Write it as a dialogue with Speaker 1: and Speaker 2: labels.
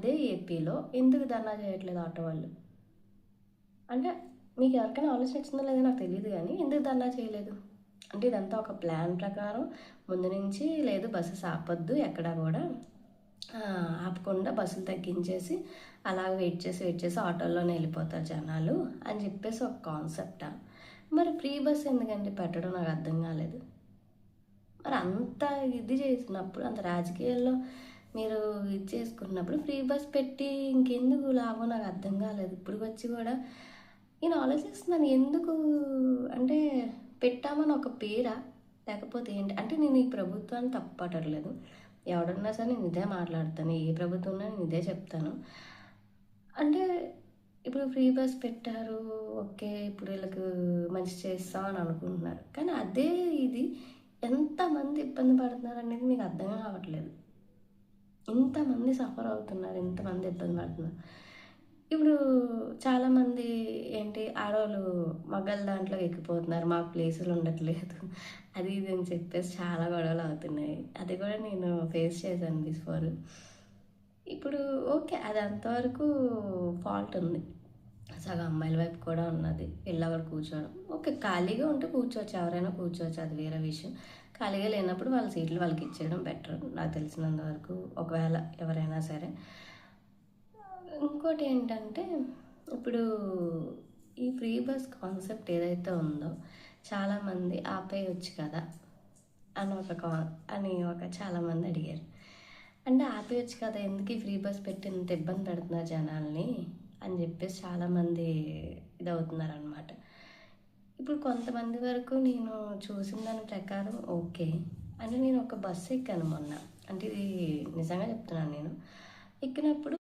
Speaker 1: అదే ఏపీలో ఎందుకు ధర్నా చేయట్లేదు ఆటో వాళ్ళు? అంటే మీకు ఎవరికైనా ఆలోచన వచ్చిందో లేదో నాకు తెలియదు కానీ ఎందుకు ధర్నా చేయలేదు? అంటే ఇదంతా ఒక ప్లాన్ ప్రకారం ముందు నుంచి లేదు బస్సెస్ ఆపొద్దు ఎక్కడా కూడా ఆపకుండా బస్సులు తగ్గించేసి అలా వెయిట్ చేసి ఆటోల్లోనే వెళ్ళిపోతారు జనాలు అని చెప్పేసి ఒక కాన్సెప్టా? మరి ఫ్రీ బస్ ఎందుకండి పెట్టడం నాకు అర్థం కాలేదు. మరి అంత ఇది చేసినప్పుడు అంత రాజకీయాల్లో మీరు ఇది చేసుకున్నప్పుడు ఫ్రీ బస్ పెట్టి ఇంకెందుకు లాభం నాకు అర్థం కాలేదు. ఇప్పుడు వచ్చి కూడా నేను ఆలోచిస్తున్నాను ఎందుకు అంటే పెట్టామని ఒక పేరా లేకపోతే ఏంటి అంటే నేను ఈ ప్రభుత్వాన్ని తప్పటలేదు. ఎవడన్నా సరే నేను ఇదే మాట్లాడతాను, ఏ ప్రభుత్వం ఉన్నా నేను ఇదే చెప్తాను. అంటే ఇప్పుడు ఫ్రీ బస్ పెట్టారు ఓకే ఇప్పుడు వీళ్ళకి మంచి చేస్తాం అని అనుకుంటున్నారు కానీ అదే ఇది ఎంతమంది ఇబ్బంది పడుతున్నారు అనేది మీకు అర్థం కావట్లేదు. ఇంతమంది సఫర్ అవుతున్నారు, ఇంతమంది ఇబ్బంది పడుతున్నారు. ఇప్పుడు చాలామంది ఏంటి ఆడవాళ్ళు మగల దాంట్లో ఎక్కిపోతున్నారు, మాకు ప్లేసులు ఉండట్లేదు అది ఇది అని చెప్పేసి చాలా గొడవలు అవుతున్నాయి. అది కూడా నేను ఫేస్ చేశాను బిఫోర్. ఇప్పుడు ఓకే అది అంతవరకు ఫాల్ట్ ఉంది, సగం అమ్మాయిల వైపు కూడా ఉన్నది. వెళ్ళి కూర్చోవడం ఓకే, ఖాళీగా ఉంటే కూర్చోవచ్చు, ఎవరైనా కూర్చోవచ్చు, అది వేరే విషయం. ఖాళీగా లేనప్పుడు వాళ్ళ సీట్లు వాళ్ళకి ఇచ్చేయడం బెటర్ నాకు తెలిసినంత వరకు, ఒకవేళ ఎవరైనా సరే. ఇంకోటి ఏంటంటే ఇప్పుడు ఈ ఫ్రీ బస్ కాన్సెప్ట్ ఏదైతే ఉందో చాలామంది ఆపేయచ్చు కదా అని ఒక చాలామంది అడిగారు. అంటే ఆపేయచ్చు కదా, ఎందుకు ఈ ఫ్రీ బస్ పెట్టి ఇంత ఇబ్బంది పెడుతున్నారు జనాల్ని అని చెప్పేసి చాలామంది ఇదవుతున్నారనమాట. ఇప్పుడు కొంతమంది వరకు నేను చూసిన దాని ప్రకారం ఓకే అంటే నేను ఒక బస్సు ఎక్కాను మొన్న, అంటే ఇది నిజంగా చెప్తున్నాను. నేను ఎక్కినప్పుడు